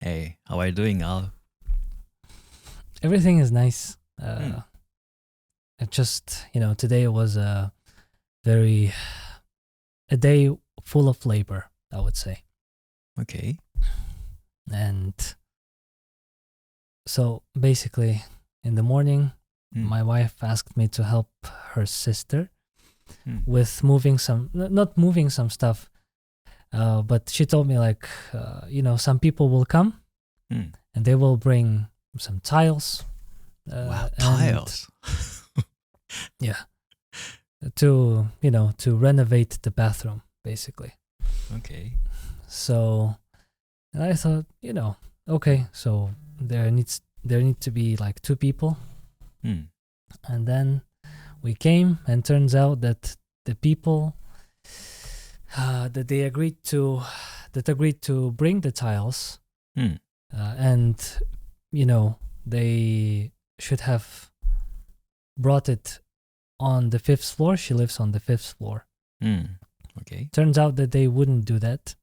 Hey, how are you doing, Al? Everything is nice. Hmm. It just, today was very a day full of labor, I would say. Okay. And so basically, in the morning, Hmm. my wife asked me to help her sister Hmm. with moving not moving some stuff, but she told me like, some people will come Hmm. and they will bring some tiles. Wow, And tiles. yeah, to renovate the bathroom, basically. Okay. So, and I thought, okay, so there need to be like two people, Hmm. and then we came, and turns out that the people that agreed to bring the tiles, Hmm. and they should have brought it on the fifth floor. She lives on the fifth floor. Hmm. Okay. Turns out that they wouldn't do that,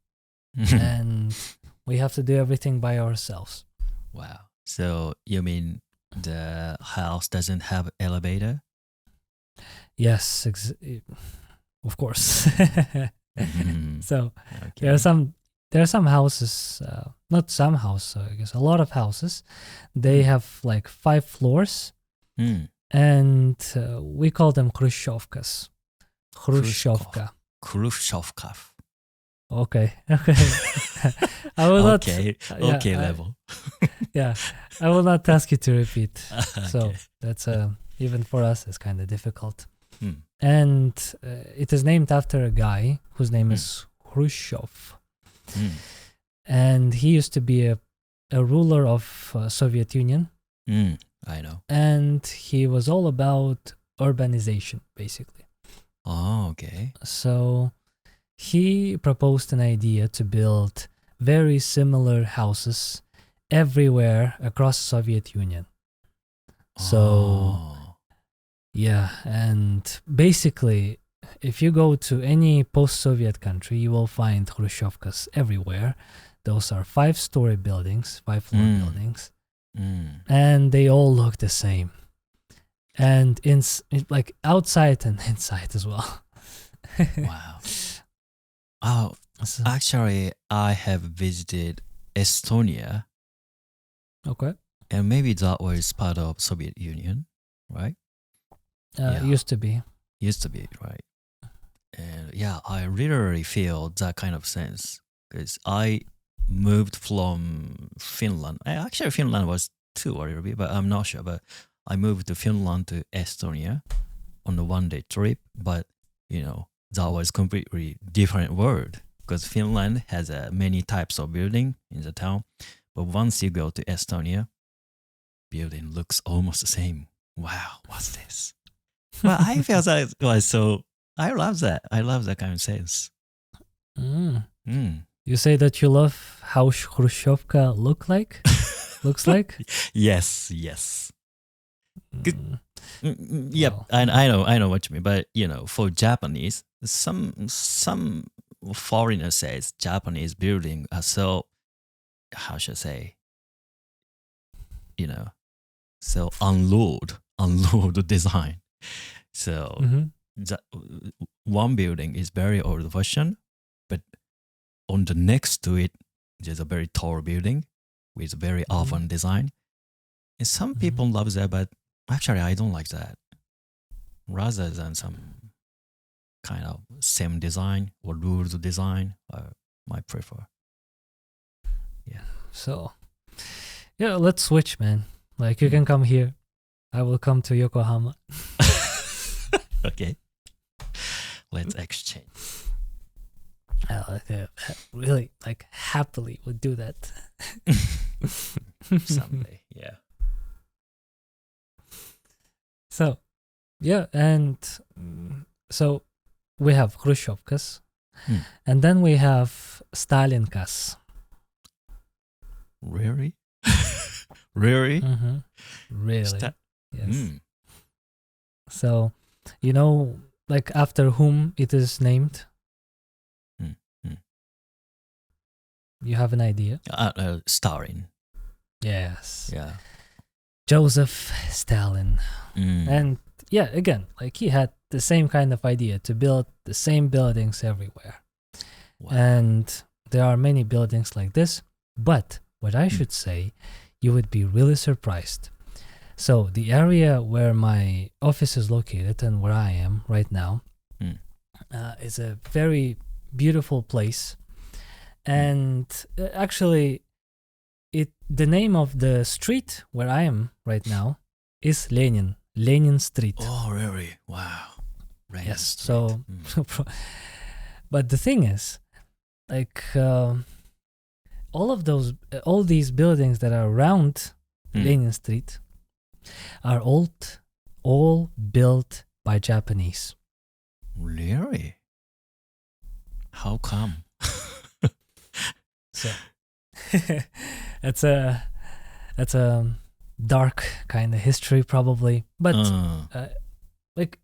and we have to do everything by ourselves. Wow. So you mean the house doesn't have elevator? Yes, of course. Hmm. So Okay. there are some houses, not some houses, I guess a lot of houses. They Hmm. have like 5 floors, Hmm. and we call them Khrushchevkas. Khrushchev. Khrushchevka. Khrushchevka. Okay. I will not. Okay. Yeah, Okay level. yeah. I will not ask you to repeat. So Okay. that's even for us, it's kind of difficult. Hmm. And it is named after a guy whose name Hmm. is Khrushchev, Hmm. and he used to be a ruler of Soviet Union, Hmm. I know. and he was all about urbanization, basically. Oh, okay. So he proposed an idea to build very similar houses everywhere across Soviet Union. So Oh. yeah, and basically, if you go to any post-Soviet country, you will find Khrushchevkas everywhere. Those are 5-story buildings, 5-floor Mm. buildings, Mm. and they all look the same. And like outside and inside as well. Wow. Oh, So, actually, I have visited Estonia, okay. and maybe that was part of Soviet Union, right? Yeah, Used to be. used to be, right? And yeah, I literally feel that kind of sense because I moved from Finland. Actually, Finland was too a little bit, but I'm not sure. But I moved to Finland to Estonia on a 1 day trip, but that was completely different world because Finland has many types of building in the town, but once you go to Estonia, building looks almost the same. Wow, what's this? Well, I felt that it was so. I love that. I love that kind of sense. Mm. Mm. You say that you love how Khrushchevka looks like? Yes, yes. Good. Mm, Yep, well, I know what you mean. But for Japanese, some foreigner says Japanese building are so, how should I say, you know, so unload design. So mhm. that one building is very old fashioned, but on the next to it, there's a very tall building with very Mhm. urban design. And some Mhm. people love that, but actually I don't like that. Rather than some kind of same design or ruled design, I might prefer. Yeah. So, yeah, let's switch, man. Like, you Hmm. can come here. I will come to Yokohama. Okay. Let's exchange. Really, like, happily would do that. Someday. Yeah. So, yeah, and so we have Khrushchevkas, Hmm. and then we have Stalinkas. Really? Really? Mm-hmm. Really? Sta- Yes. Hmm. So, like after whom it is named? Hmm. Hmm. You have an idea? Stalin. Yes. Yeah. Joseph Stalin. Mm. And yeah, again, like he had the same kind of idea to build the same buildings everywhere. Wow. And there are many buildings like this. But what I should say, you would be really surprised. So the area where my office is located and where I am right now is a very beautiful place. And actually, the name of the street where I am right now is Lenin Street. Oh, really? Wow. Lenin Yes. Street. So, but the thing is, like all these buildings that are around Lenin Street are all built by Japanese. Really? How come? So that's a dark kind of history probably, but like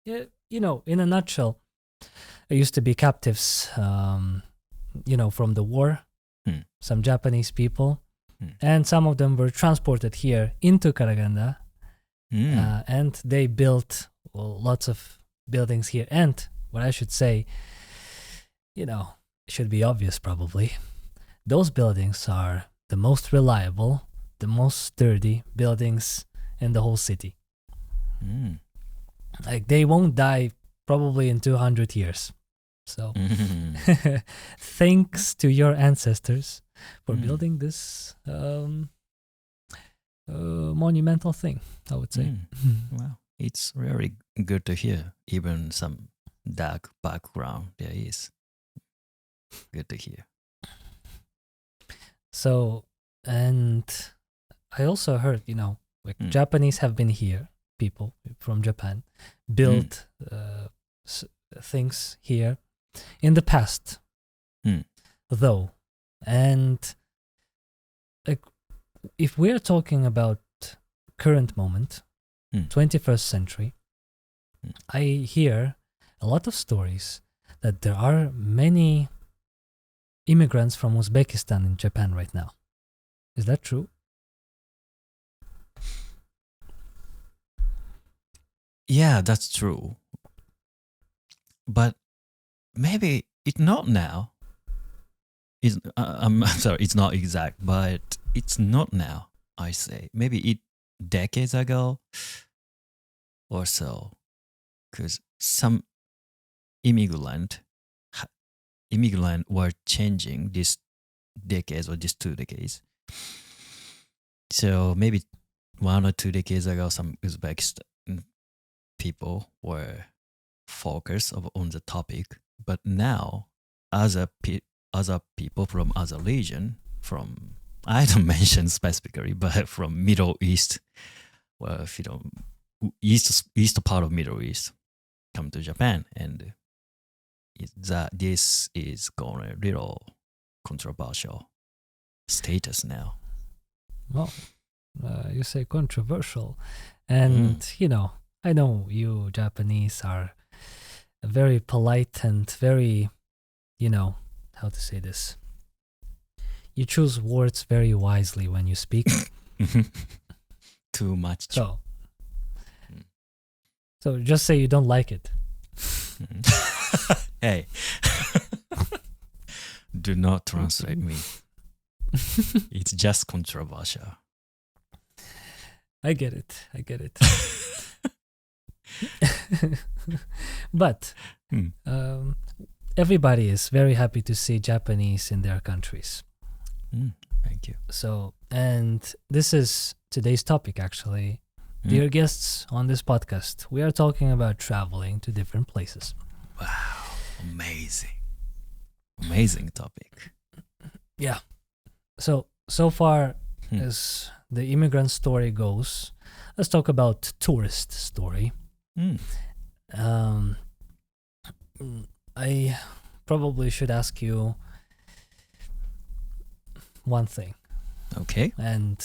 you know, in a nutshell, there used to be captives, you know, from the war, some Japanese people, and some of them were transported here into Karaganda, and they built lots of buildings here. And what I should say, you know, should be obvious probably. Those buildings are the most reliable, the most sturdy buildings in the whole city. Like they won't die probably in 200 years. So thanks to your ancestors for building this monumental thing, I would say. Well, it's really good to hear. Even some dark background there is. Good to hear. So, and I also heard, you know, like Japanese have been here, people from Japan, built things here in the past, though. And like, if we're talking about current moment, 21st century, I hear a lot of stories that there are many immigrants from Uzbekistan in Japan right now. Is that true? Yeah, that's true. But maybe it's not now. I'm sorry, it's not exact, but it's not now, I say. Maybe it decades ago or so. Because some immigrant were changing this decades or these 2 decades. So maybe 1 or 2 decades ago, some Uzbekistan people were focused on the topic. But now, other people from other region, from, I don't mention specifically, but from Middle East, well, if you don't, east part of Middle East, come to Japan, and this is going a little controversial status now. Well, you say controversial, and you know, I know you Japanese are very polite and very, you know, how to say this. You choose words very wisely when you speak. Too much. So just say you don't like it. Hey, do not translate me. It's just controversial. I get it. But everybody is very happy to see Japanese in their countries. Thank you. So, and this is today's topic actually. Dear guests on this podcast, we are talking about traveling to different places. Wow, amazing topic. Yeah. So far as the immigrant story goes, let's talk about tourist story. I probably should ask you one thing. Okay. And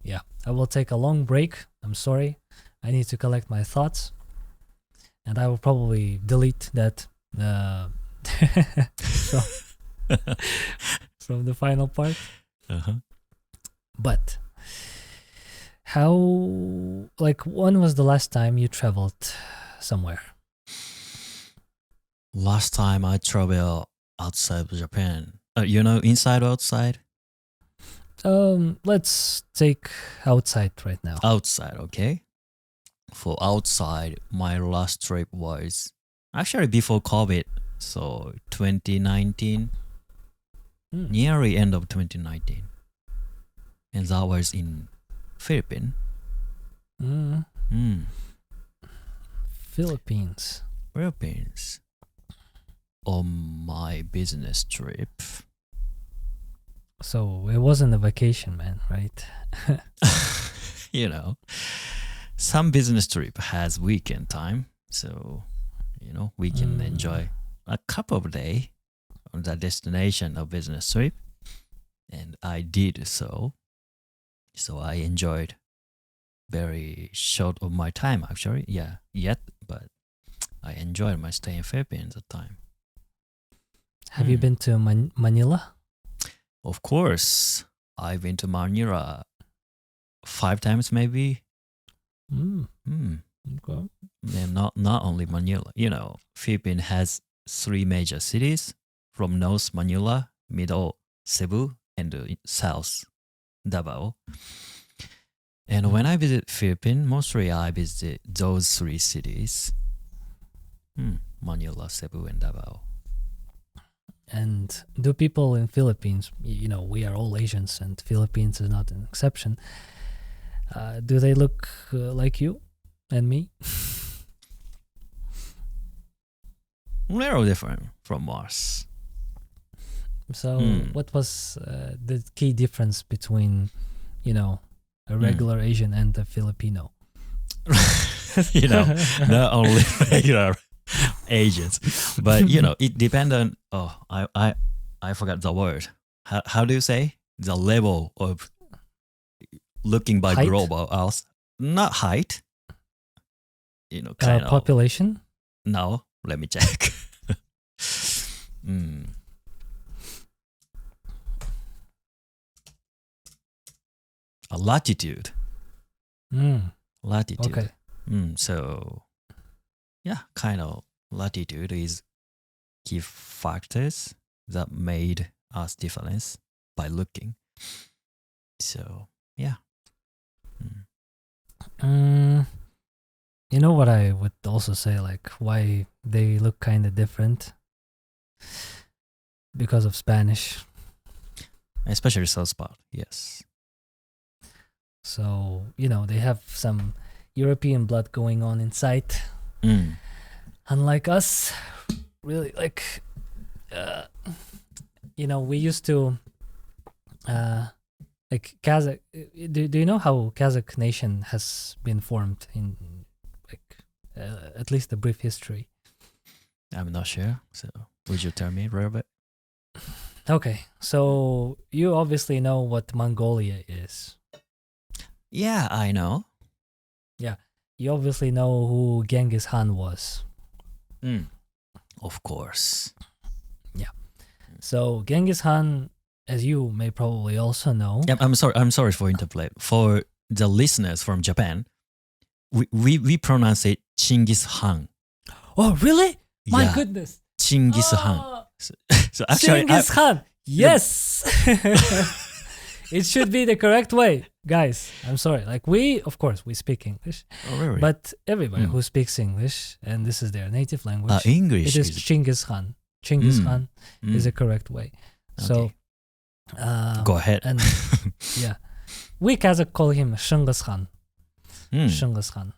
yeah, I will take a long break. I'm sorry. I need to collect my thoughts. And I will probably delete that. So from the final part. Uh-huh. But how, like, when was the last time you traveled somewhere? Last time I traveled outside of Japan. Inside or outside? Let's take outside right now. Outside, okay. For outside, my last trip was actually before COVID, so 2019, nearly end of 2019, and that was in Philippines. Philippines. On my business trip. So it wasn't a vacation, man, right? Some business trip has weekend time, so we can enjoy a couple of days on the destination of business trip, and I did so. So I enjoyed very short of my time actually. But I enjoyed my stay in Philippines at the time. Have you been to Manila? Of course, I've been to Manila 5 times maybe. Okay. And not only Manila. Philippines has 3 major cities: from north Manila, middle Cebu, and south Davao. And when I visit Philippines, mostly I visit those 3 cities: Manila, Cebu, and Davao. And do people in Philippines, we are all Asians and Philippines is not an exception, do they look like you and me? Little different from us. So what was the key difference between, a regular Asian and a Filipino? Not only regular Asians, but it depends on. I forgot the word. How do you say the level of looking by height? global Earth? Not height. Kind of population. No, let me check. A latitude. Latitude. Okay. So, kind of latitude is key factors that made us difference by looking. So, yeah. You know what I would also say, like, why they look kind of different? Because of Spanish. Especially south part, yes. So, they have some European blood going on inside. Unlike us, really, like, we used to, like, Kazakh. Do you know how Kazakh nation has been formed in, like, at least a brief history? I'm not sure. So, would you tell me, Robert? Okay, so you obviously know what Mongolia is. Yeah, I know. Yeah, you obviously know who Genghis Khan was. Of course. Yeah. So Genghis Khan, as you may probably also know. Yeah, I'm sorry for interplay. For the listeners from Japan, we pronounce it Genghis Khan. Oh, really? My goodness. Genghis Khan. So actually, Genghis Khan. Yes. It should be the correct way, guys. I'm sorry. Like, we speak English. Oh, really? But everybody who speaks English, and this is their native language, English it is Genghis Khan. Genghis Khan is the correct way. Okay. So, go ahead. And we Kazakh call him Genghis Khan. Genghis Khan.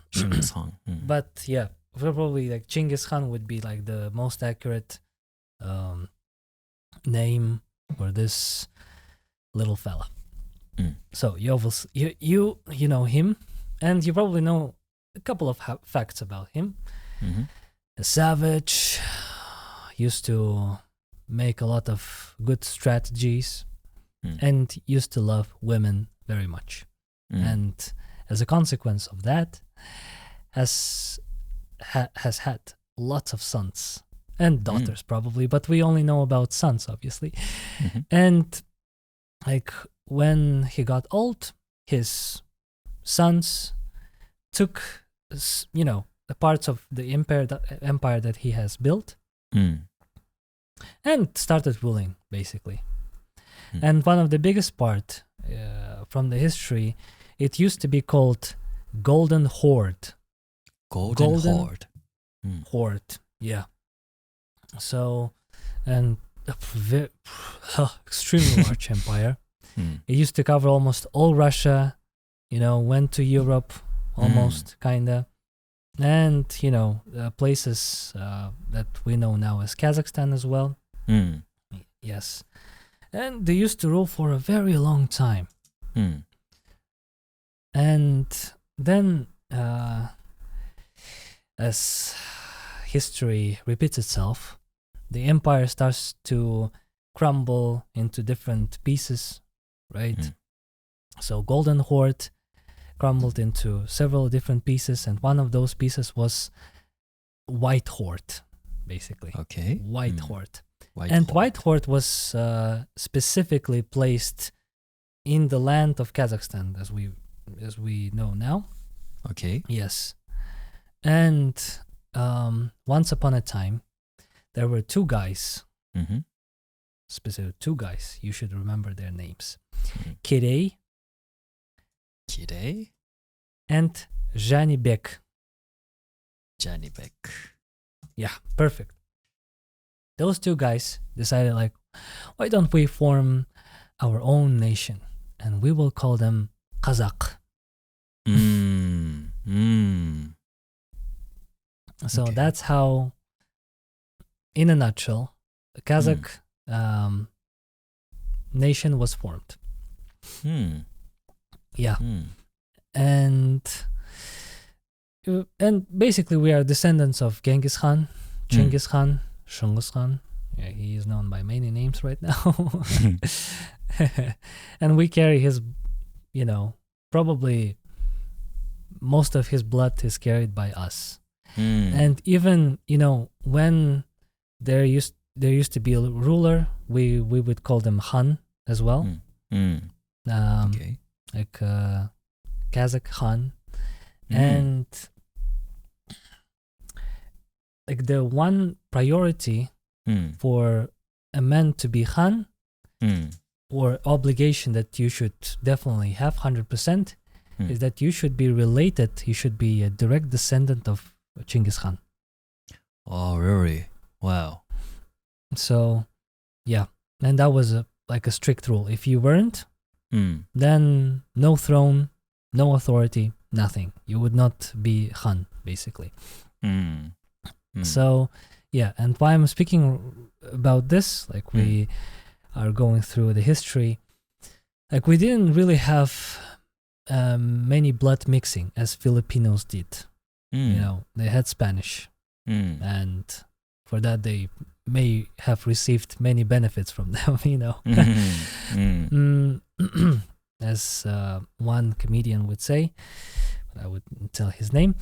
But yeah, probably like Genghis Khan would be like the most accurate name for this little fella. So you know him, and you probably know a couple of facts about him. A savage, used to make a lot of good strategies, and used to love women very much. And as a consequence of that, has had lots of sons and daughters probably, but we only know about sons, obviously. Mm-hmm. And like when he got old, his sons took, the parts of the empire that he has built and started ruling, basically. And one of the biggest part from the history, it used to be called Golden Horde. Golden Horde. Horde, yeah. So, and extremely large empire. It used to cover almost all Russia, went to Europe almost, kinda. And, places that we know now as Kazakhstan as well. Yes. And they used to rule for a very long time. And then, as history repeats itself, the empire starts to crumble into different pieces, right? So Golden Horde crumbled into several different pieces, and one of those pieces was White Horde, basically. Okay. White Horde. White Horde was specifically placed in the land of Kazakhstan, as we know now. Okay. Yes. And once upon a time, there were two guys, specific two guys. You should remember their names. Kirey and Janibek. Yeah, perfect. Those two guys decided, like, why don't we form our own nation, and we will call them Kazakh. So that's how, in a nutshell, the Kazakh nation was formed. Yeah. And basically we are descendants of Genghis Khan, Genghis Khan, Genghis Khan. Yeah, he is known by many names right now. And we carry his, probably most of his blood is carried by us. And even, when there used to be a ruler, we would call them Khan as well. Like Kazakh Khan. And like the one priority for a man to be Khan, or obligation that you should definitely have 100%, is that you should be related, you should be a direct descendant of Genghis Khan. Oh, really? Wow. So, yeah. And that was like a strict rule. If you weren't, then no throne, no authority, nothing. You would not be Khan, basically. So, yeah. And why I'm speaking about this, like we are going through the history, like we didn't really have many blood mixing as Filipinos did. They had Spanish, and for that they may have received many benefits from them, as one comedian would say, but I wouldn't tell his name.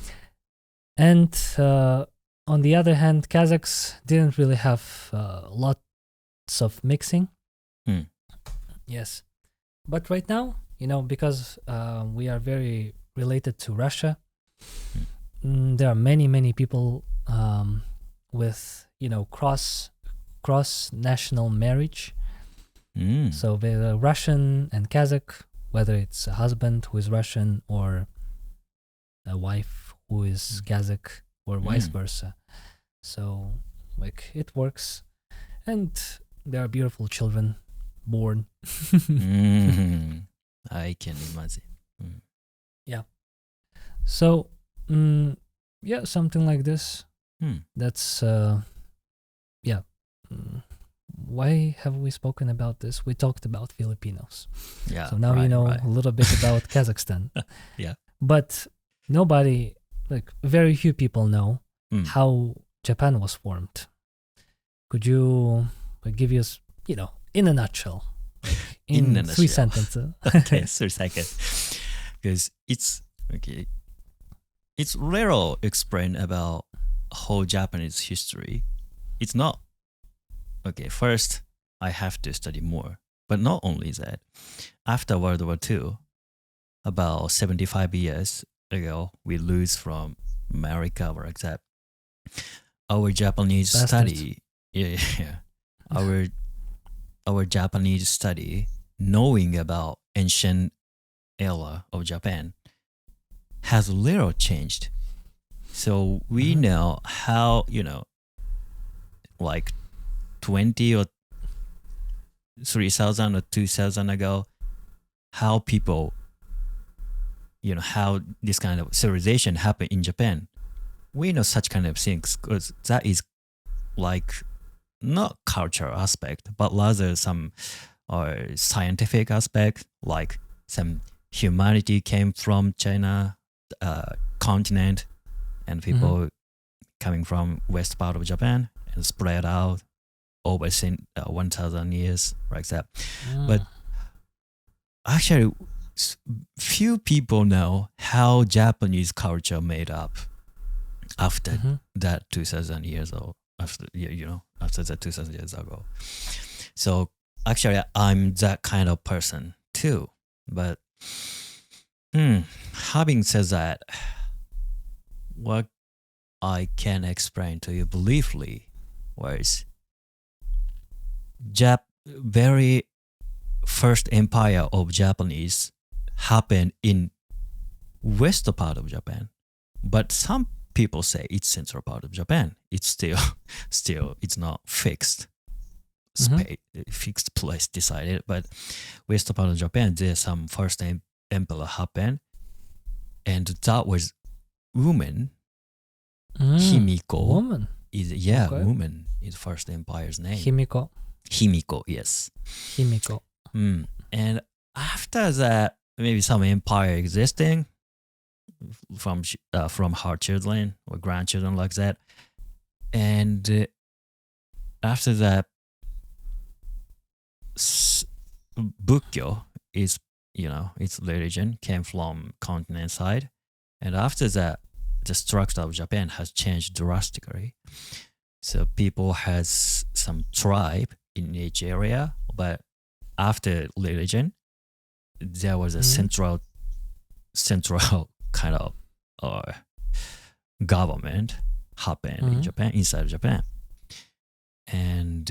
And on the other hand, Kazakhs didn't really have lots of mixing. Yes. But right now, because we are very related to Russia, there are many people with, cross national marriage. So the Russian and Kazakh, whether it's a husband who is Russian or a wife who is Kazakh, or vice versa. So like it works, and there are beautiful children born. I can imagine. Yeah. So yeah, something like this. That's yeah. Why have we spoken about this? We talked about Filipinos. Yeah. So now you know a little bit about Kazakhstan. Yeah. But nobody, like very few people know how Japan was formed. Could you give us, in a nutshell, in 3 sentences? Okay, 3 seconds. Because it's rare to explain about whole Japanese history. it's not okay. First, I have to study more, but not only that. After World War II, about 75 years ago, we lose from America or like that. Our Japanese Bastards. study, yeah. Our Japanese study, knowing about ancient era of Japan, has little changed. So we know how, like 20 or 3,000 or 2,000 ago, how people, how this kind of civilization happened in Japan. We know such kind of things because that is like not cultural aspect, but rather some scientific aspect, like some humanity came from China continent and people coming from west part of Japan and spread out over 1,000 years like that. But actually, few people know how Japanese culture made up after that 2,000 years old. After that 2,000 years ago. So actually, I'm that kind of person too. But having said that, what I can explain to you briefly was very first empire of Japanese happened in west part of Japan, but some people say it's central part of Japan. It's still it's not fixed fixed place decided, but west part of Japan there's some first emperor happened, and that was woman. Himiko. Woman. Woman is first empire's name. Himiko, yes. Himiko. And after that, maybe some empire existing from her children or grandchildren like that. And after that, Bukkyo is, its religion came from continent side. And after that, the structure of Japan has changed drastically. So people has some tribe in each area, but after religion, there was a central kind of government happened in Japan, inside Japan. And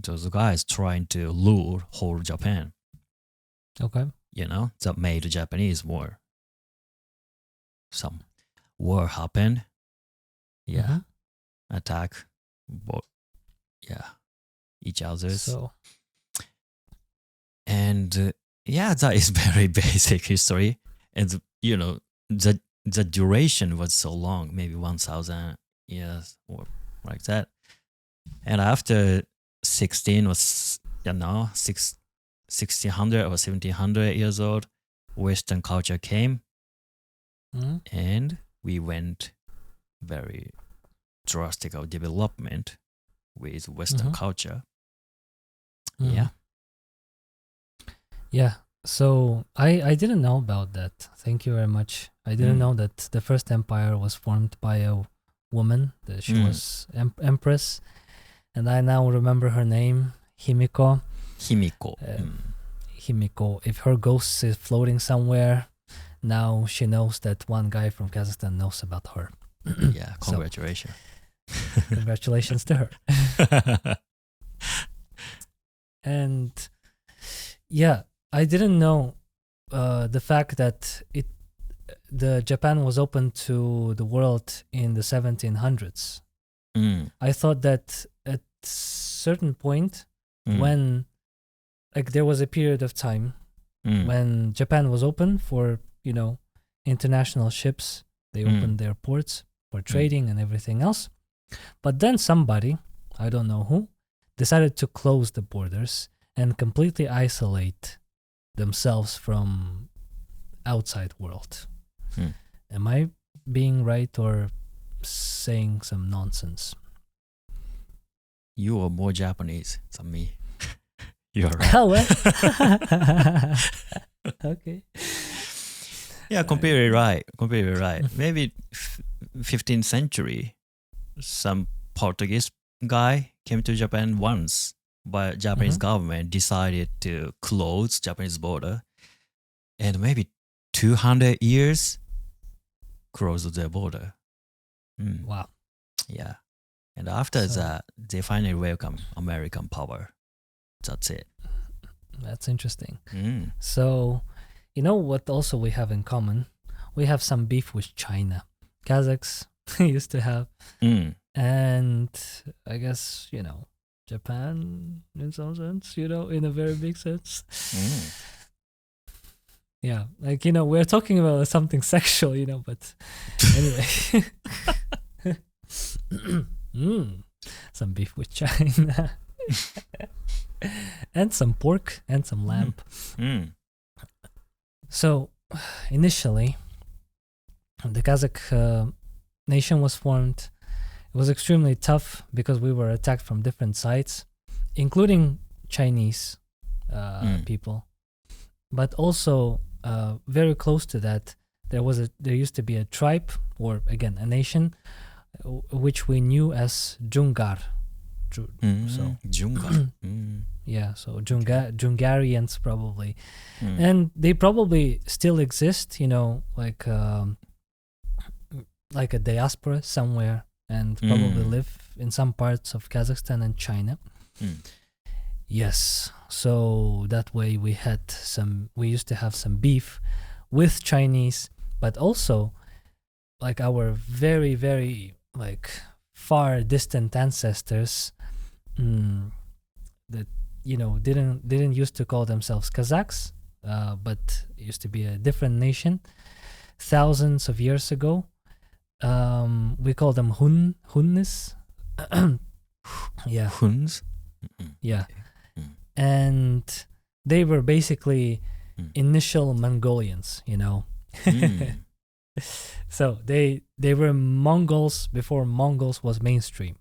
those guys trying to rule whole Japan. Okay. That made the Japanese war. Some war happened. Yeah. Attack. Each other's. So. And that is very basic history. And the duration was so long, maybe 1,000 years or like that. And after 1600 or 1700 years old, Western culture came, and we went very drastic of development with Western culture. Yeah. So I didn't know about that. Thank you very much. I didn't know that the first empire was formed by a woman. That she was empress, and I now remember her name, Himiko. Himiko. If her ghost is floating somewhere, now she knows that one guy from Kazakhstan knows about her. Yeah, congratulations. So, congratulations to her. And I didn't know the fact that the Japan was open to the world in the 1700s. I thought that at certain point when there was a period of time when Japan was open for international ships, they opened their ports for trading and everything else. But then somebody, I don't know who, decided to close the borders and completely isolate themselves from outside world. Am I being right or saying some nonsense? You are more Japanese than me. You're right. Oh, well. Okay. Yeah, completely right. Maybe 15th century, some Portuguese guy came to Japan once, but Japanese government decided to close Japanese border, and maybe 200 years closed their border. Wow. Yeah. And after that, they finally welcome American power. That's it. That's interesting. So, you know what also we have in common? We have some beef with China. Kazakhs used to have. And I guess, Japan in some sense, in a very big sense. Yeah, like, we're talking about something sexual, but anyway. Some beef with China. And some pork and some lamb. So, initially, the Kazakh nation was formed. It was extremely tough because we were attacked from different sides, including Chinese people. But also, very close to that, there used to be a tribe, or again, a nation, which we knew as Jungar. Jungar. Yeah, so Jungarians probably. And they probably still exist, like a diaspora somewhere, and probably live in some parts of Kazakhstan and China. Yes, so that way we used to have some beef with Chinese, but also like our very, very far distant ancestors that didn't used to call themselves Kazakhs, but used to be a different nation thousands of years ago. We call them Hunnis. Yeah. Huns? Yeah. And they were basically initial Mongolians, So they were Mongols before Mongols was mainstream.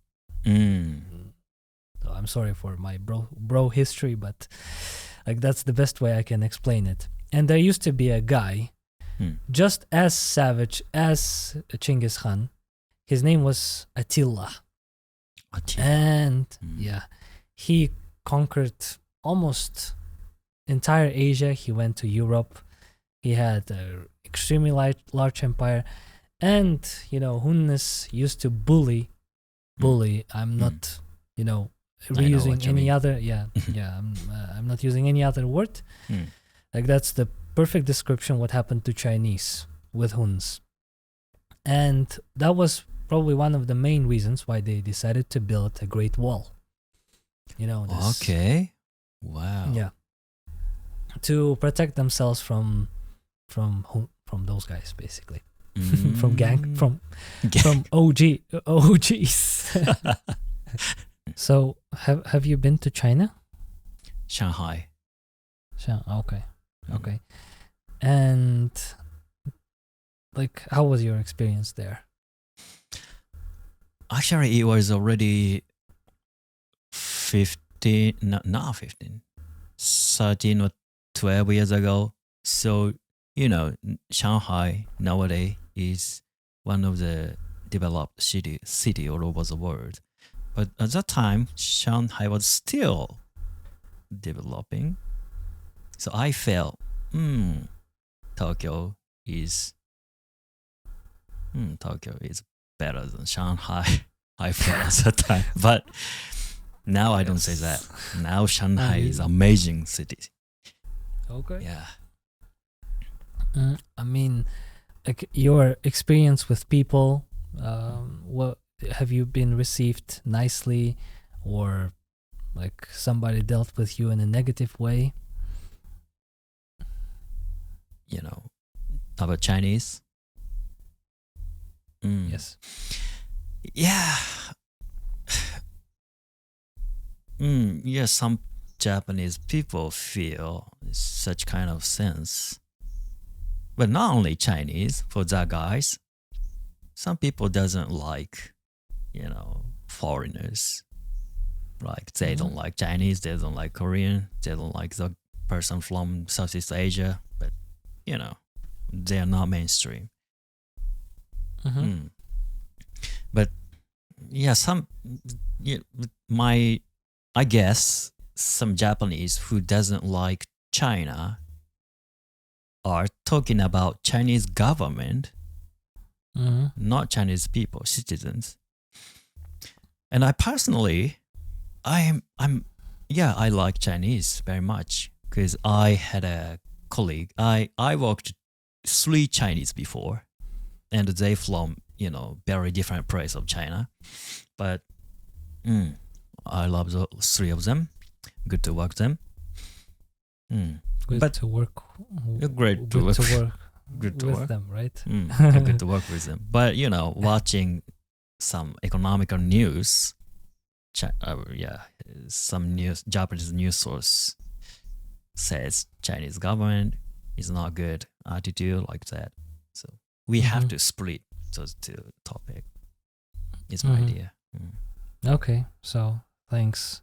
So I'm sorry for my bro history, but that's the best way I can explain it. And there used to be a guy just as savage as Genghis Khan. His name was Attila. And he conquered almost entire Asia. He went to Europe. He had an extremely large empire. And, Hunnis used to bully. I'm not, reusing any other. I'm not using any other word. That's the perfect description what happened to Chinese with Huns. And that was probably one of the main reasons why they decided to build a Great Wall. Okay. Wow. Yeah. To protect themselves from those guys, basically. from OGs. So have you been to China? Shanghai. Okay. And how was your experience there? Actually, it was already 13 or 12 years ago. So, Shanghai nowadays is one of the developed city all over the world. But at that time, Shanghai was still developing. So I felt, Tokyo is better than Shanghai. I felt at that time. But now I don't say that. Now Shanghai is amazing city. Okay. Yeah. I mean, your experience with people, what have you been received nicely, or somebody dealt with you in a negative way? About Chinese? Yes. Yeah. Yes, some Japanese people feel such kind of sense. But not only Chinese, for that guys, some people doesn't like, foreigners. They don't like Chinese, they don't like Korean, they don't like the person from Southeast Asia, but, they are not mainstream. But yeah, yeah, my I guess some Japanese who doesn't like China are talking about Chinese government, not Chinese people, citizens. And I personally, I like Chinese very much because I had a colleague. I worked 3 Chinese before, and they from very different place of China, but I love the 3 of them. Good to work them. Good But to work. great to Good work. to work. Good to with work. them, right? Good to work with them. But watching some economical news, some news, Japanese news source says Chinese government is not good attitude like that. So we have to split those two topic. Is my idea. Okay, so thanks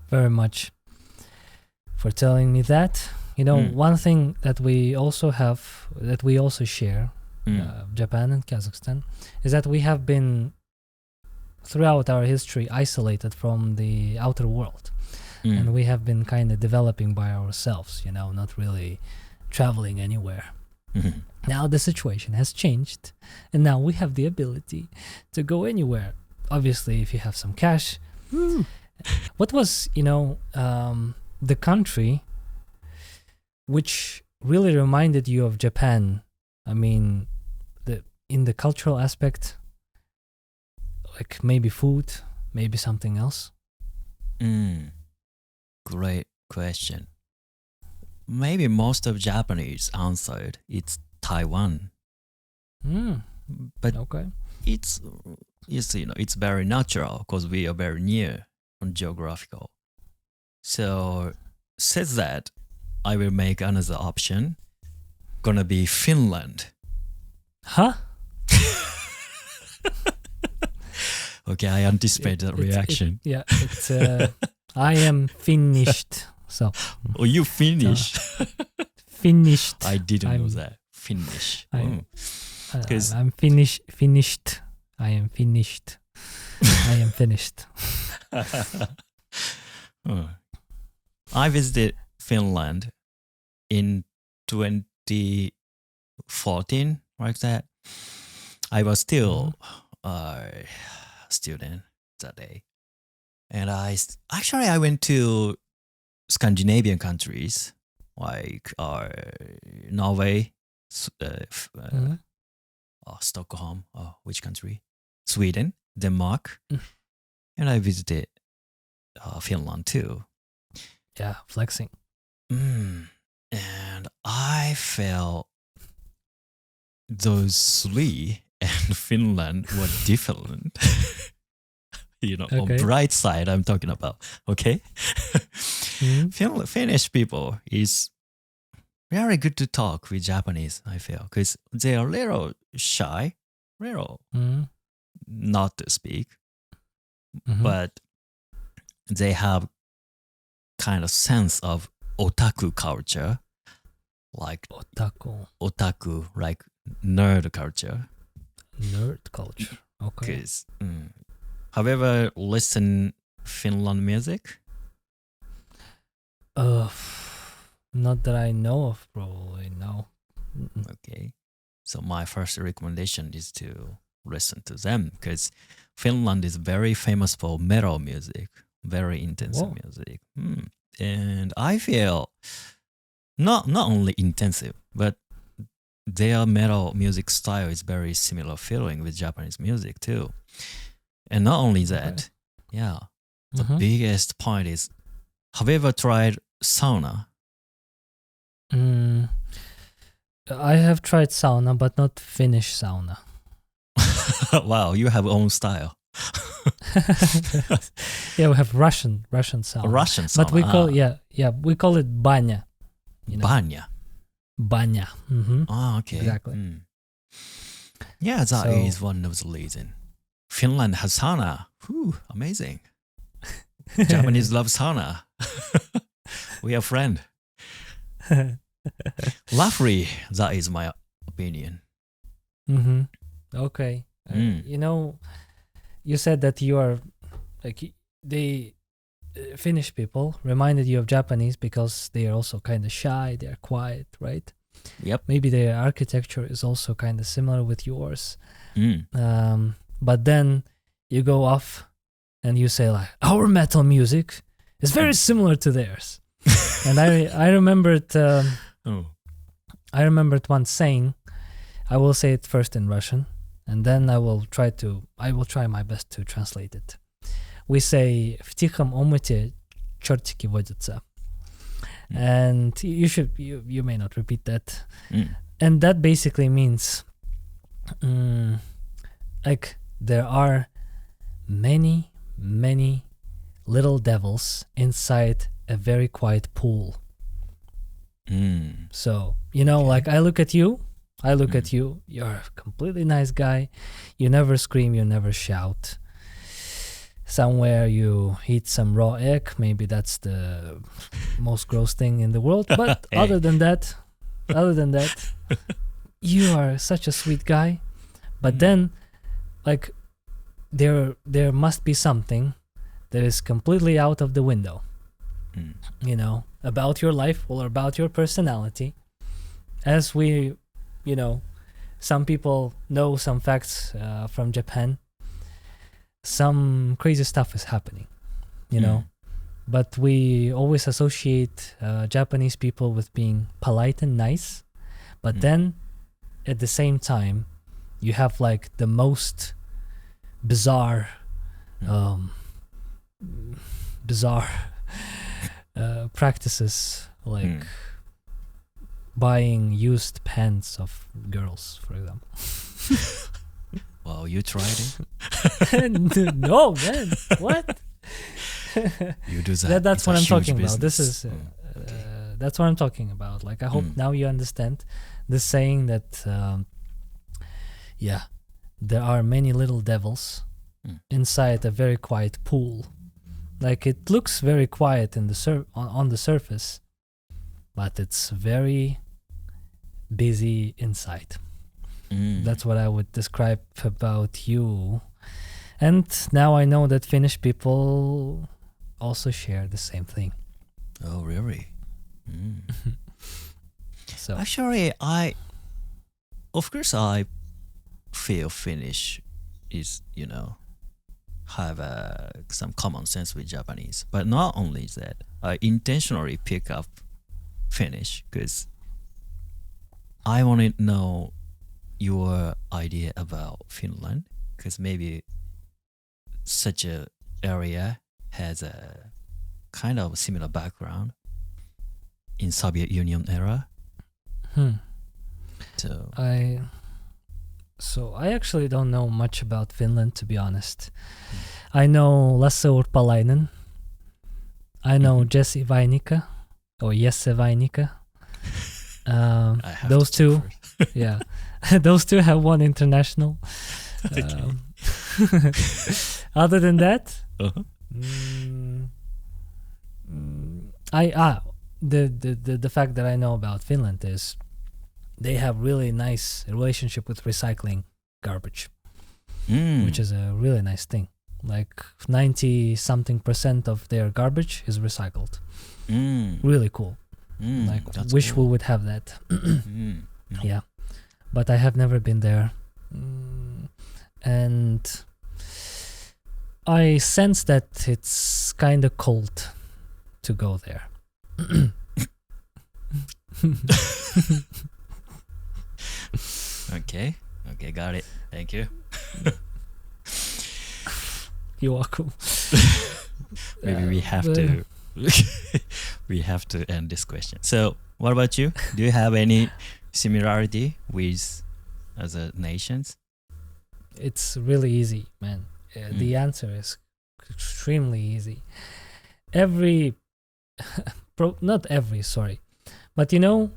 very much for telling me that. One thing that we also share, Japan and Kazakhstan, is that we have been, throughout our history, isolated from the outer world. And we have been kind of developing by ourselves, not really traveling anywhere. Now the situation has changed, and now we have the ability to go anywhere. Obviously, if you have some cash. What was, the country which really reminded you of Japan? I mean, in the cultural aspect, like maybe food, maybe something else? Great question. Maybe most of Japanese answered it's Taiwan. But okay. It's very natural because we are very near on geographical. So says that I will make another option. Gonna be Finland. Huh? Okay, I anticipate that reaction. It's I am finished. So. Oh, you finished? Finished. I didn't know that. Finish. I'm finished. I am finished. I am finished. I visited Finland in 2014, like that. I was still a student that day. And I went to Scandinavian countries like Norway, Stockholm, which country? Sweden, Denmark, and I visited Finland too. Yeah, flexing. And I felt those 3 and Finland were different. On bright side, I'm talking about. Okay, Finnish people is very good to talk with Japanese. I feel because they are a little shy, not to speak, but they have kind of sense of otaku culture, like otaku, like nerd culture. Okay. However, listen Finland music? Not that I know of, probably, no. Okay. So my first recommendation is to listen to them because Finland is very famous for metal music, very intensive music. And I feel not only intensive, but their metal music style is very similar feeling with Japanese music too. And not only that, the biggest point is, have you ever tried sauna? I have tried sauna, but not Finnish sauna. Wow, you have own style. Yeah, we have Russian sauna. Russian sauna. But we call we call it banya. Banya. Banya. Okay. Exactly. Yeah, that is one of the reasons. Finland has sauna. Amazing. Japanese love sauna. We are friend. Roughly, that is my opinion. Okay. you said that you are like they Finnish people reminded you of Japanese because they are also kind of shy, they are quiet, right? Yep. Maybe their architecture is also kind of similar with yours. But then you go off and you say like, our metal music is very similar to theirs. And I remembered I remembered once saying, I will say it first in Russian, and then I will try my best to translate it. We say в тихом омуте чертики водятся. And you may not repeat that. And that basically means like there are many little devils inside a very quiet pool. So, like I look at you, you're a completely nice guy. You never scream, you never shout. Somewhere you eat some raw egg, maybe that's the most gross thing in the world. But other than that, you are such a sweet guy. But then, like, there must be something that is completely out of the window, about your life or about your personality. As we, some people know some facts from Japan. Some crazy stuff is happening, but we always associate Japanese people with being polite and nice. But then at the same time, you have like the most bizarre practices, like buying used pants of girls, for example. Well, you tried it? No, man. What? You do that. That's what I'm talking business. about. This is that's what I'm talking about. Like, I hope now you understand the saying that there are many little devils inside a very quiet pool. Like, it looks very quiet in the on the surface, but it's very busy inside. That's what I would describe about you. And now I know that Finnish people also share the same thing. Oh, really? So actually, of course I feel Finnish is, have some common sense with Japanese. But not only that, I intentionally pick up Finnish because I want to know your idea about Finland, because maybe such a area has a kind of similar background in Soviet Union era. So I actually don't know much about Finland, to be honest. I know Lasse Urpalainen. I know Jesse Vainika or Jesse Vainika. Those two, yeah. Those two have won international. Other than that, the fact that I know about Finland is they have really nice relationship with recycling garbage, which is a really nice thing. Like 90-something% of their garbage is recycled. Really cool. Like, wish cool. We would have that. Yeah. But I have never been there. And I sense that it's kind of cold to go there. Okay, got it. Thank you. You're welcome. Maybe we have to end this question. So, what about you? Do you have any similarity with other nations? It's really easy, man. The answer is extremely easy. Not every, sorry. But there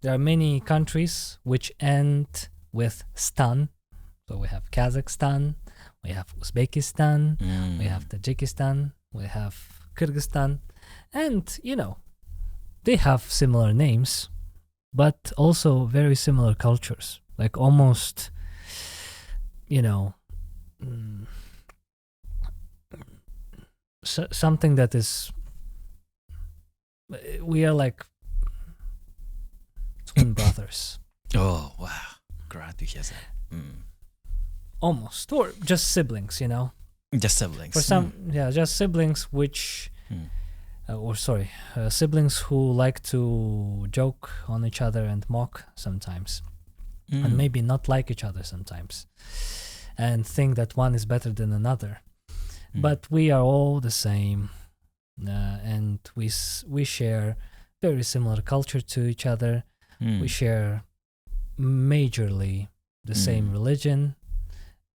are many countries which end with stan. So we have Kazakhstan, we have Uzbekistan, we have Tajikistan, we have Kyrgyzstan. And, they have similar names, but also very similar cultures. Like almost, something that is, we are like twin brothers. Oh, wow. Glad to hear that. Almost. Or just siblings, you know? Just siblings. For some, just siblings which, siblings who like to joke on each other and mock sometimes. And maybe not like each other sometimes. And think that one is better than another. But we are all the same. And we share very similar culture to each other. We share majorly the same religion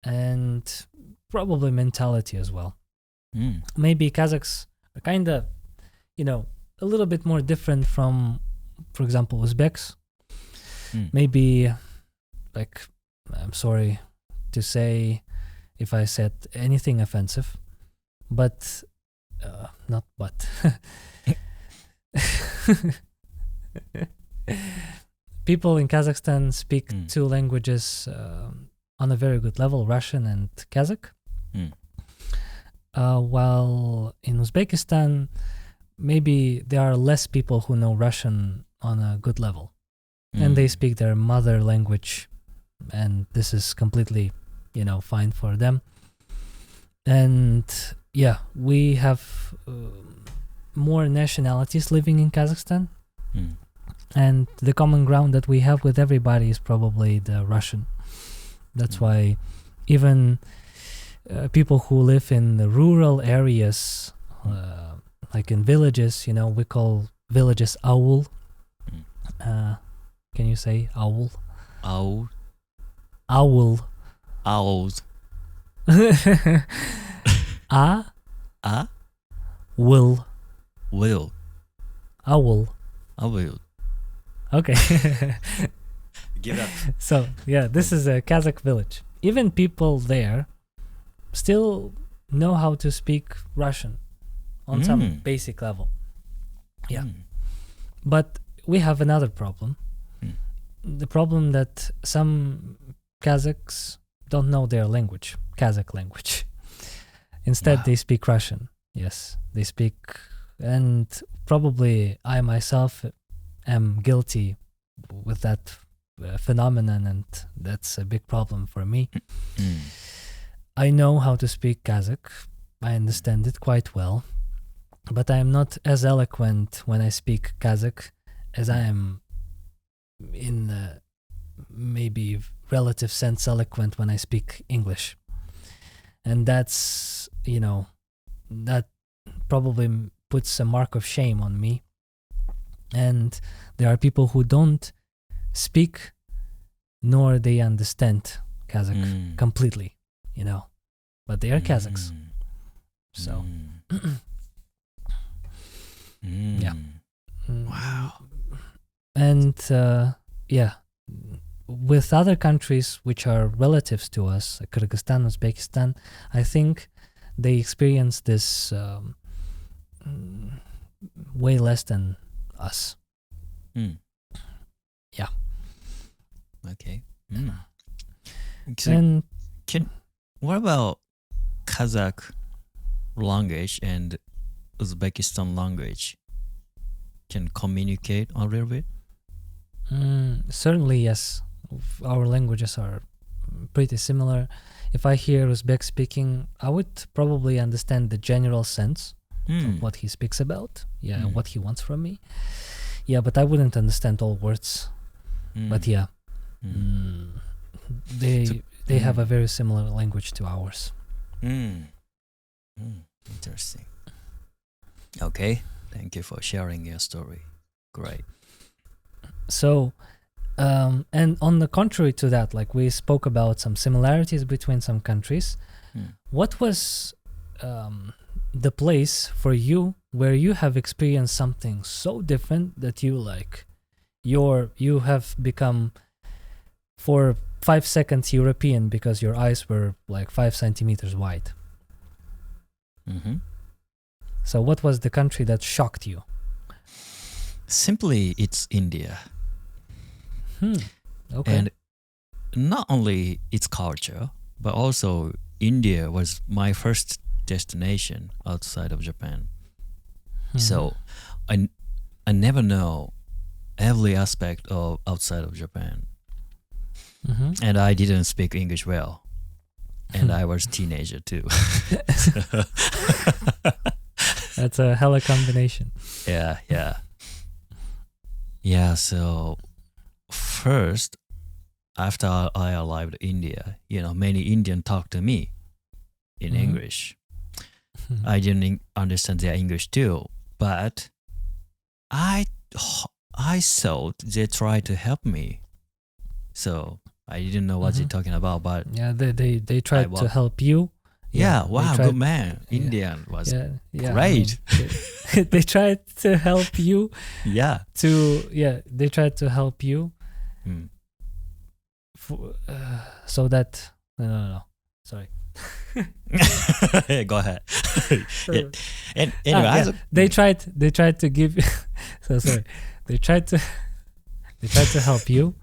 and probably mentality as well. Maybe Kazakhs are kind of, you know, a little bit more different from, for example, Uzbeks. Maybe, like, I'm sorry to say if I said anything offensive, but not but. People in Kazakhstan speak two languages on a very good level, Russian and Kazakh. While in Uzbekistan, maybe there are less people who know Russian on a good level. And they speak their mother language, and this is completely, you know, fine for them. And yeah, we have more nationalities living in Kazakhstan. And the common ground that we have with everybody is probably the Russian. That's why even people who live in the rural areas, like in villages, you know, we call villages aul. Can you say aul? Owl. Owl. Owls. Will. Will. Owl. I will. Okay. Give up. So, yeah, this is a Kazakh village. Even people there still know how to speak Russian on some basic level. Yeah. But we have another problem. The problem that some Kazakhs don't know their language, Kazakh language. Instead, they speak Russian. Yes, they speak, and probably I myself am guilty with that phenomenon, and that's a big problem for me. I know how to speak Kazakh. I understand it quite well, but I am not as eloquent when I speak Kazakh as I am in maybe relative sense eloquent when I speak English. And that's, you know, that probably puts a mark of shame on me. And there are people who don't speak nor they understand Kazakh completely, you know, but they are Kazakhs. So, yeah. Wow. And yeah, with other countries which are relatives to us, like Kyrgyzstan, Uzbekistan, I think they experience this way less than us. Yeah. Okay. And what about Kazakh language and Uzbekistan language? Can communicate a little bit? Certainly, yes. Our languages are pretty similar. If I hear Uzbek speaking, I would probably understand the general sense of what he speaks about, and what he wants from me. Yeah, but I wouldn't understand all words. But yeah, they have a very similar language to ours. Interesting. Okay, thank you for sharing your story. Great. So, and on the contrary to that, like we spoke about some similarities between some countries. What was the place for you where you have experienced something so different that you you have become for 5 seconds European because your eyes were like 5 centimeters wide? So what was the country that shocked you? Simply, it's India. Okay. And not only its culture, but also India was my first destination outside of Japan. So I never know every aspect of outside of Japan. And I didn't speak English well. And I was teenager too. That's a hella combination. Yeah. So first, after I arrived in India, many Indians talk to me in English. I didn't understand their English too, but I thought they tried to help me. So I didn't know what they're talking about, but yeah, they tried to help you. Yeah, wow, good man. Indian was great. They tried to help you. Yeah. They tried to help you. So that no. Sorry. Go ahead. And anyway, they tried to give. So sorry. They tried to help you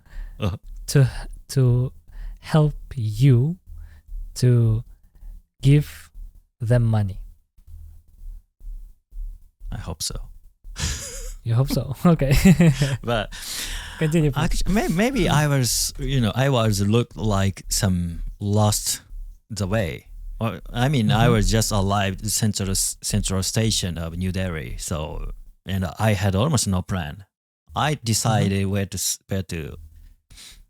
to help you to give them money. I hope so. You hope so? Okay. But continue. Actually, maybe I was looked like some lost the way. Or I was just arrived central station of New Delhi. So, and I had almost no plan. I decided where to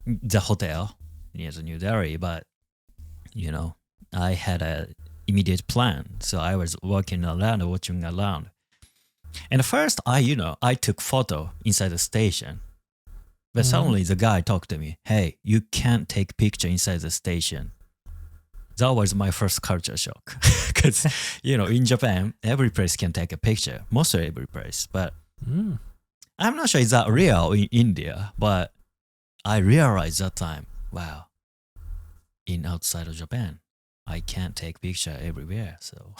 the hotel near the New Delhi, but I had a immediate plan. So I was walking around, watching around. And first, I took photo inside the station. But suddenly the guy talked to me, hey, you can't take picture inside the station. That was my first culture shock. Because, in Japan, every place can take a picture. Mostly every place. But I'm not sure is that real in India. But I realized that time, wow, in outside of Japan, I can't take picture everywhere. So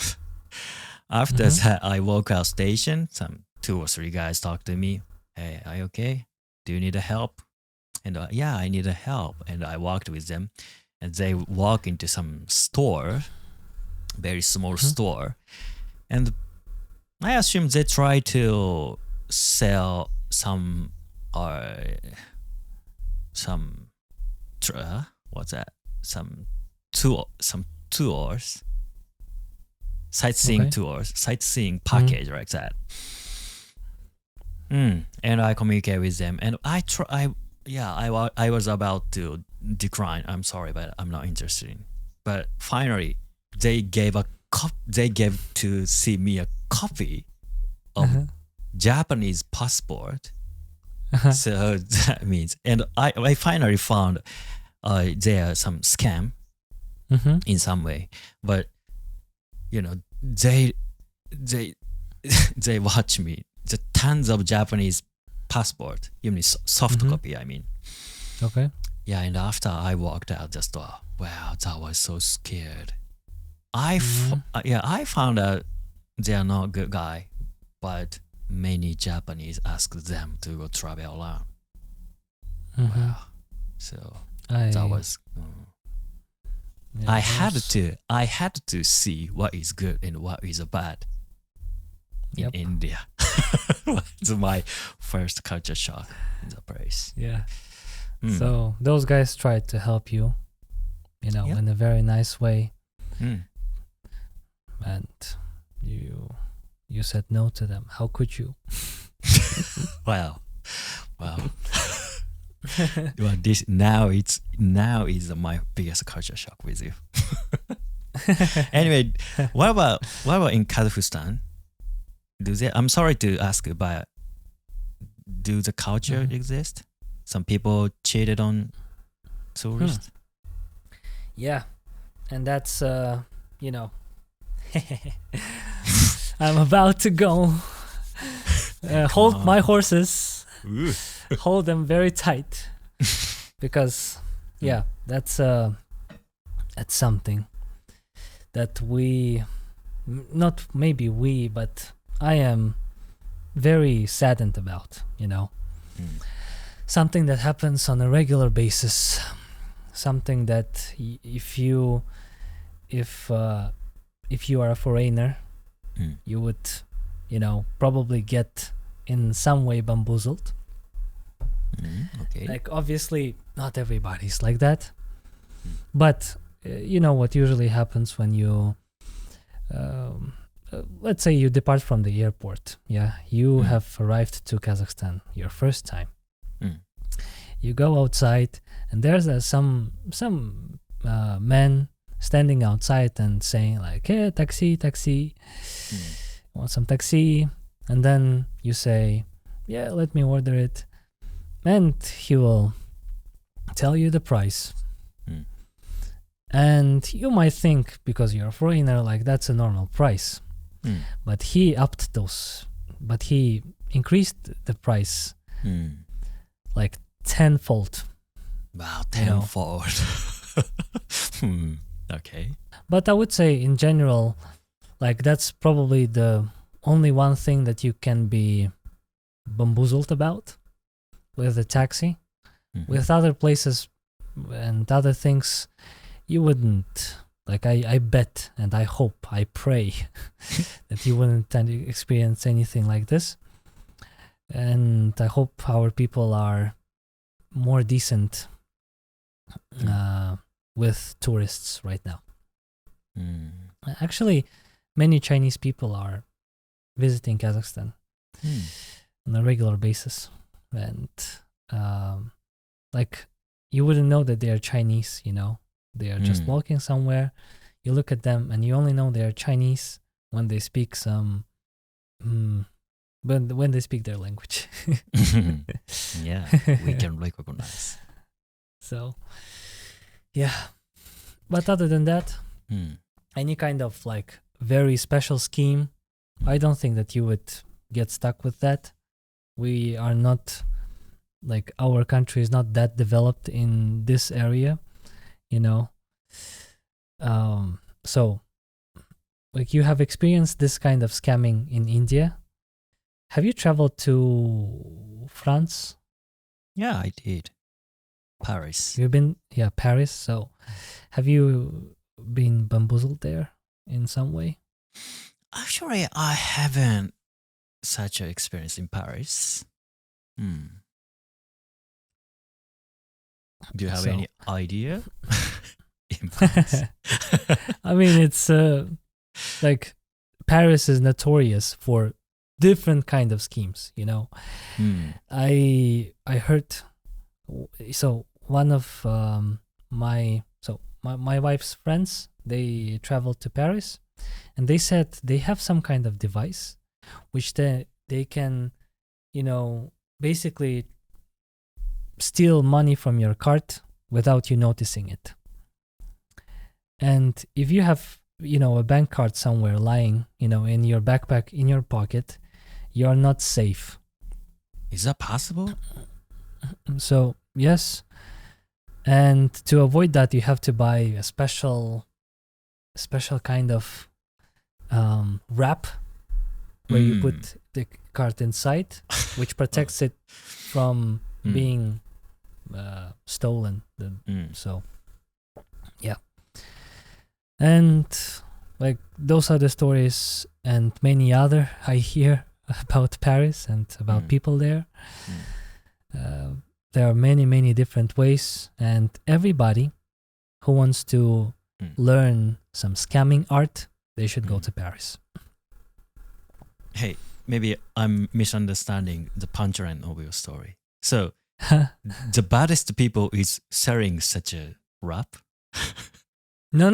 after that, I walk out station. Some 2 or 3 guys talk to me. Hey, are you okay? Do you need help? And yeah, I need help. And I walked with them. And they walk into some store, very small store. And I assume they try to sell some tours, sightseeing tours, sightseeing package like that. And I communicate with them, and I was about to decline. I'm sorry, but I'm not interested. But finally, they gave to see me a copy of Japanese passport. So that means, and I finally found there some scam in some way, but they watch me the tons of Japanese passport, even soft copy. Okay. Yeah, and after I walked out the store, wow, that was so scared. I found out they are not good guy, but many Japanese ask them to go travel around. Wow, so that was. I had to see what is good and what is bad in India. It's my first culture shock in the place. Yeah. So those guys tried to help you, in a very nice way. And you said no to them. How could you? Wow. Well, this now is my biggest culture shock with you. Anyway, what about in Kazakhstan? I'm sorry to ask, but do the culture exist? Some people cheated on tourists. Yeah, and that's I'm about to go. Hold my horses. Hold them very tight, because that's something that but I am very saddened about. Something that happens on a regular basis, something that if you if you are a foreigner, you would, probably get in some way bamboozled. Okay. Like, obviously, not everybody's like that. But, what usually happens when you, let's say you depart from the airport. Yeah, you have arrived to Kazakhstan your first time. You go outside, and there's some men standing outside and saying like, "Hey, taxi, want some taxi?" And then you say, "Yeah, let me order it," and he will tell you the price. And you might think, because you're a foreigner, like that's a normal price. But he increased the price like tenfold. Wow, tenfold. Okay. But I would say in general, like that's probably the only one thing that you can be bamboozled about with a taxi. With other places and other things, you wouldn't. Like I bet and I hope, I pray that you wouldn't experience anything like this. And I hope our people are more decent with tourists right now. Actually, many Chinese people are visiting Kazakhstan on a regular basis. And like you wouldn't know that they are Chinese, They are just walking somewhere. You look at them and you only know they are Chinese when they speak when they speak their language. Yeah, we can recognize. So, yeah. But other than that, any kind of like very special scheme, I don't think that you would get stuck with that. We are not, like our country is not that developed in this area. So like you have experienced this kind of scamming in India. Have you traveled to France? Yeah, I did. Paris. You've been, Paris. So have you been bamboozled there in some way? Actually, I haven't such an experience in Paris. Do you have any idea? In Paris? I mean, it's like Paris is notorious for different kind of schemes. I heard. So one of my wife's friends, they traveled to Paris, and they said they have some kind of device, which they can, basically steal money from your card without you noticing it. And if you have, a bank card somewhere lying, in your backpack, in your pocket, you are not safe. Is that possible? So, yes. And to avoid that, you have to buy a special kind of wrap where you put the card inside, which protects it from being stolen. So, yeah. And like those are the stories and many other I hear about Paris and about people there. There are many, many different ways, and everybody who wants to learn some scamming art, they should go to Paris. Hey, maybe I'm misunderstanding the punchline of your story. So, the baddest people is selling such a wrap? No.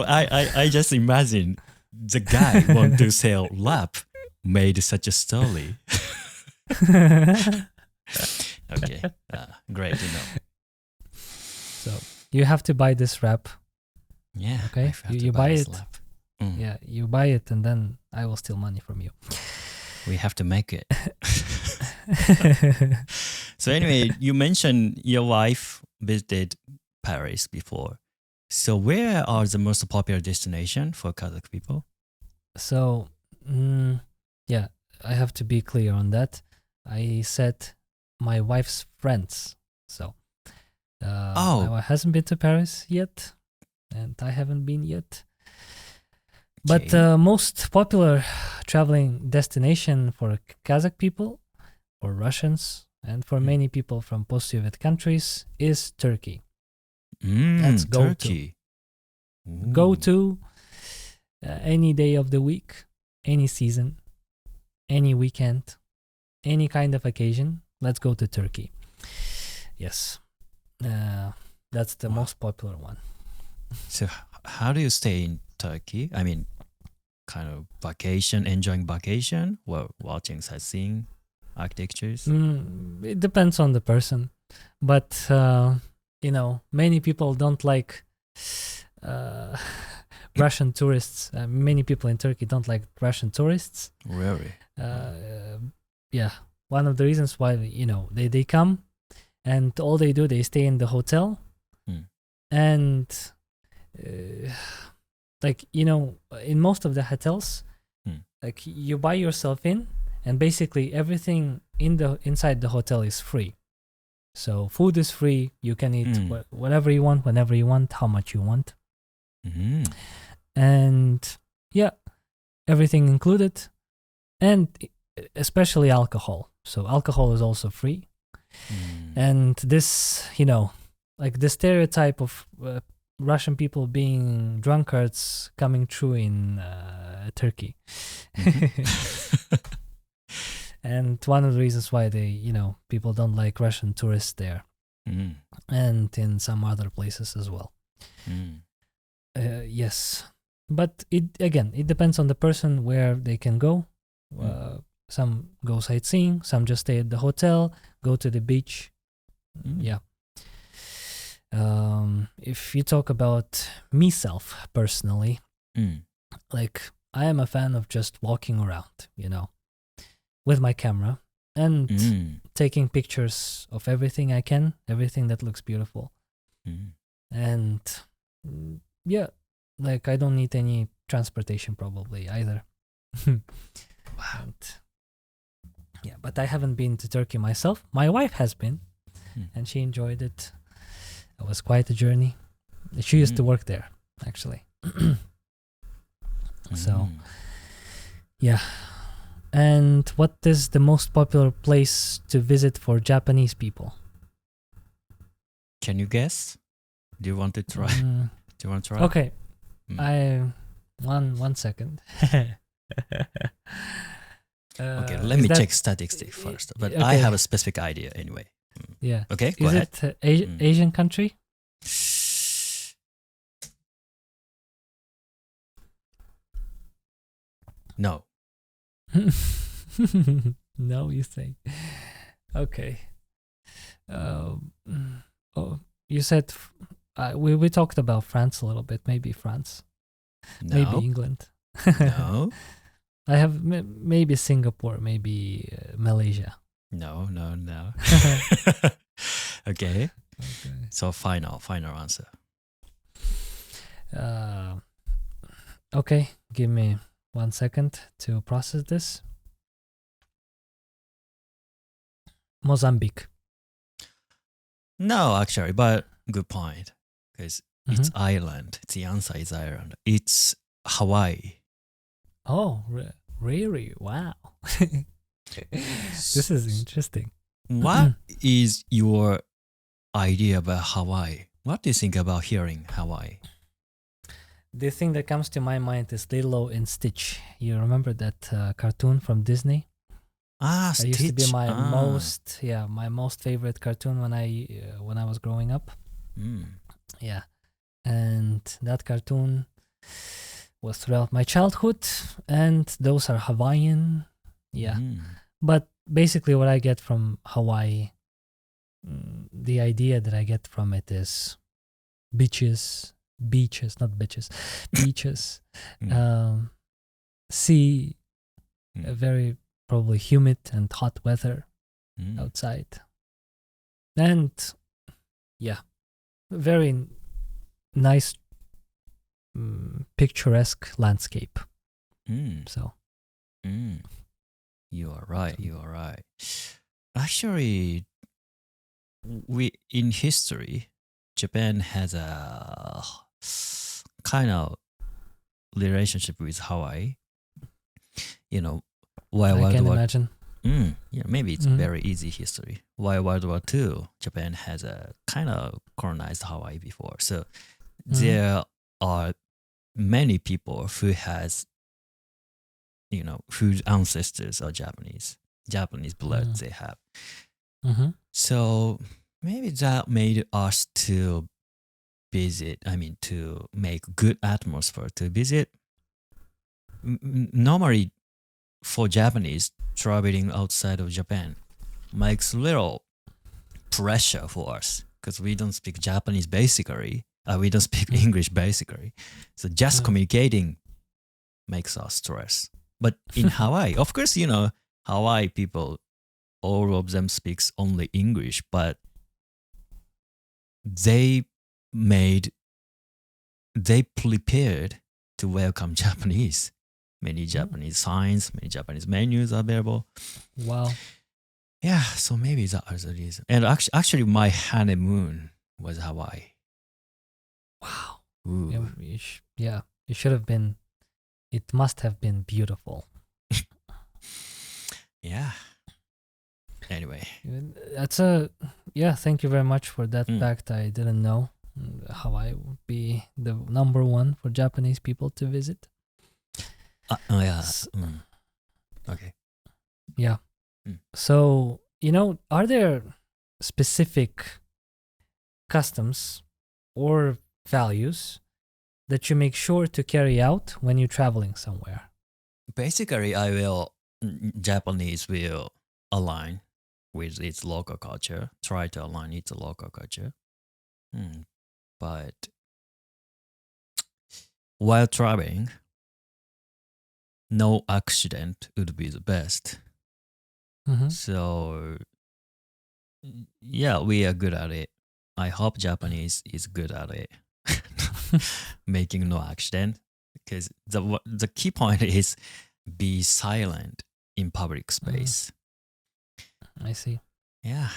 I just imagine the guy want to sell wrap made such a story. Okay, great to know. So you have to buy this wrap. Yeah. Okay. You buy it. Yeah, you buy it, and then I will steal money from you. We have to make it. So anyway, you mentioned your wife visited Paris before. So where are the most popular destination for Kazakh people? So, yeah, I have to be clear on that. I said my wife's friends. So My wife hasn't been to Paris yet, and I haven't been yet. But most popular traveling destination for Kazakh people, or Russians, and for many people from post-Soviet countries is Turkey. That's Turkey. Go to any day of the week, any season, any weekend, any kind of occasion. Let's go to Turkey. Yes, that's the most popular one. So how do you stay in Turkey? I mean, kind of vacation, enjoying vacation, or watching sightseeing, architectures? It depends on the person, but many people don't like Russian tourists. Many people in Turkey don't like Russian tourists. Really? Yeah. One of the reasons why they come, and all they do, they stay in the hotel, and in most of the hotels, like you buy yourself in, and basically everything inside the hotel is free. So food is free. You can eat whatever you want, whenever you want, how much you want, and everything included, and especially alcohol. So alcohol is also free, and this, like the stereotype of Russian people being drunkards coming true in Turkey. And one of the reasons why people don't like Russian tourists there, and in some other places as well. Yes, but it depends on the person where they can go. Some go sightseeing, some just stay at the hotel, go to the beach. Yeah. If you talk about myself personally, like I am a fan of just walking around, with my camera and taking pictures of everything I can, everything that looks beautiful. And like I don't need any transportation probably either. Wow. But I haven't been to Turkey myself. My wife has been, and she enjoyed it. It was quite a journey. She used to work there, actually. So, yeah. And what is the most popular place to visit for Japanese people? Can you guess? Do you want to try? Do you want to try? Okay. One second. Okay, let me check statistics first. But okay. I have a specific idea anyway. Yeah. Okay, go ahead. Is it Asian country? No. No, you say. Okay. You said we talked about France a little bit. Maybe France. No. Maybe England. No. I have maybe Singapore, maybe Malaysia. No. Okay. So final answer. Okay, give me 1 second to process this. Mozambique. No, actually, but good point. Because it's island. The answer is Ireland. It's Hawaii. Oh, really? Wow. This is interesting. What is your idea about Hawaii? What do you think about hearing Hawaii? The thing that comes to my mind is Lilo and Stitch. You remember that cartoon from Disney? Stitch. It used to be my most favorite cartoon when I was growing up. Yeah, and that cartoon was throughout my childhood, and those are Hawaiian. Yeah, but basically what I get from Hawaii, the idea that I get from it is beaches, not bitches, beaches, sea, a very probably humid and hot weather outside, and very nice picturesque landscape. So you are right. Actually, we in history, Japan has a kind of relationship with Hawaii. You know, why I World can War imagine. Yeah, maybe it's very easy history. Why World War II, Japan has a kind of colonized Hawaii before. So there are many people who has, whose ancestors are Japanese blood they have. So maybe that made us to visit, to make good atmosphere to visit. Normally for Japanese, traveling outside of Japan makes little pressure for us because we don't speak Japanese basically. We don't speak English basically. So just communicating makes us stress. But in Hawaii, of course, Hawaii people, all of them speaks only English, but they prepared to welcome Japanese. Many Japanese signs, many Japanese menus are available. Wow. Yeah, so maybe that was the reason. And actually my honeymoon was Hawaii. Wow. Ooh. Yeah, it should have been, it must have been beautiful. Yeah. Anyway. Thank you very much for that fact. I didn't know Hawaii would be the number one for Japanese people to visit. Yeah. Okay. Yeah. So, are there specific customs or values that you make sure to carry out when you're traveling somewhere? Basically, Japanese will align with its local culture, try to align its local culture. But while traveling, no accident would be the best. So, yeah, we are good at it. I hope Japanese is good at it, making no accident. Because the key point is be silent in public space. I see. Yeah.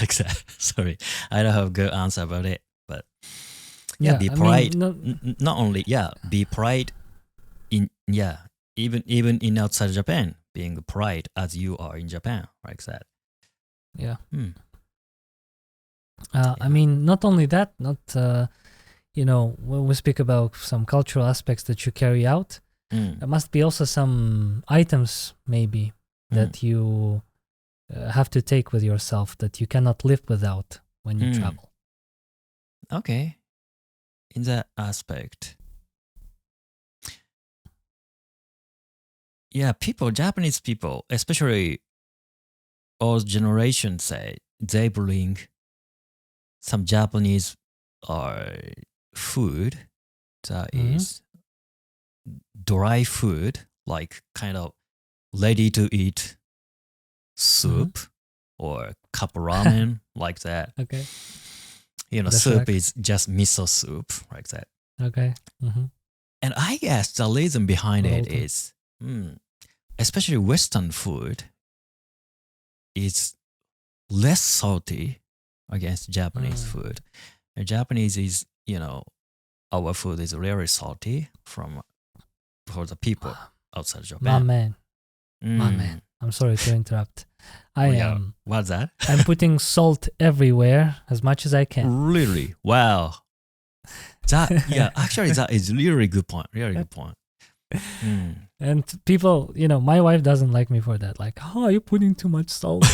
Like that. Sorry, I don't have a good answer about it, but be polite. Not only be polite in even in outside Japan, being polite as you are in Japan, like that. Yeah. I mean, not only that, when we speak about some cultural aspects that you carry out, there must be also some items maybe that you have to take with yourself that you cannot live without when you travel. Okay. In that aspect. Yeah, Japanese people, especially old generation say, they bring some Japanese food that is dry food, like kind of ready to eat soup or cup ramen, like that. Okay. Soup is just miso soup, like that. Okay. And I guess the reason behind it is, especially Western food is less salty against Japanese food. And Japanese is, our food is very salty for the people outside Japan. My man. I'm sorry to interrupt. What's that? I'm putting salt everywhere as much as I can. Really? Wow. Actually that is really good point. Really good point. And people, my wife doesn't like me for that. Like, oh, you're putting too much salt.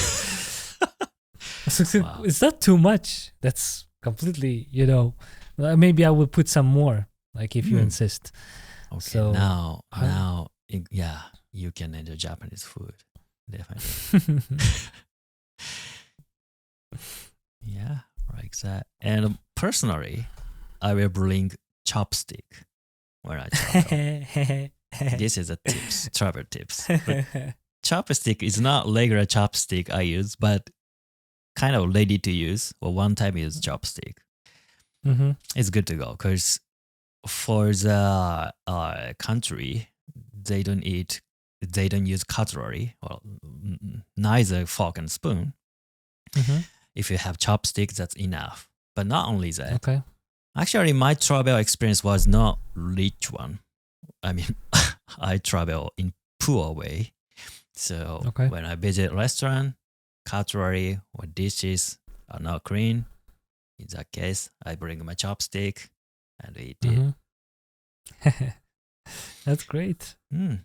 Wow. Is that too much? That's completely, maybe I will put some more, like if you insist. Okay, so now, you can enjoy Japanese food. Definitely. Yeah, like that. And personally, I will bring chopstick when I travel. This is travel tips. But chopstick is not regular chopstick I use, but kind of ready to use or one time use chopstick. It's good to go because for the country, they don't use cutlery. Well, neither fork and spoon. Mm-hmm. If you have chopsticks, that's enough. But not only that. Okay. Actually, my travel experience was not rich one. I mean, I travel in poor way. So when I visit restaurant, cutlery or dishes are not clean. In that case, I bring my chopstick and eat it. That's great. And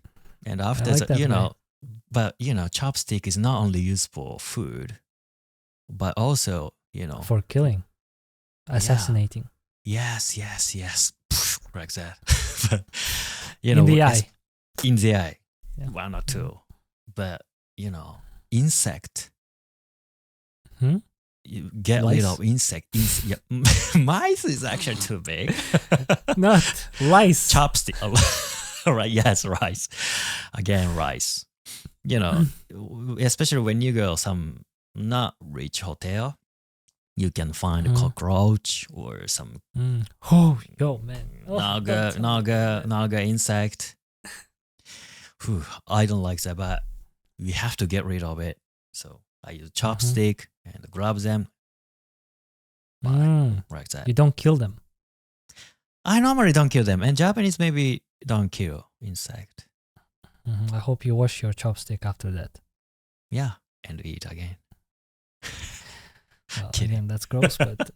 after like that, but chopstick is not only used for food, but also, for killing, assassinating. Yes. Like that. But, in the eye. In the eye. Yeah. One or two. But, insect. You get Lice? rid of insect. Mice is actually too big. Not lice. Chopstick. Oh, right. Yes, rice. Again, rice. Especially when you go some not rich hotel, you can find a cockroach or some Oh, yo, man. naga insect. Whew, I don't like that, but we have to get rid of it. So I use chopstick and grab them. Like that. You don't kill them. I normally don't kill them, and Japanese maybe don't kill insect. I hope you wash your chopstick after that. Yeah, and eat again. Well, again, that's gross, but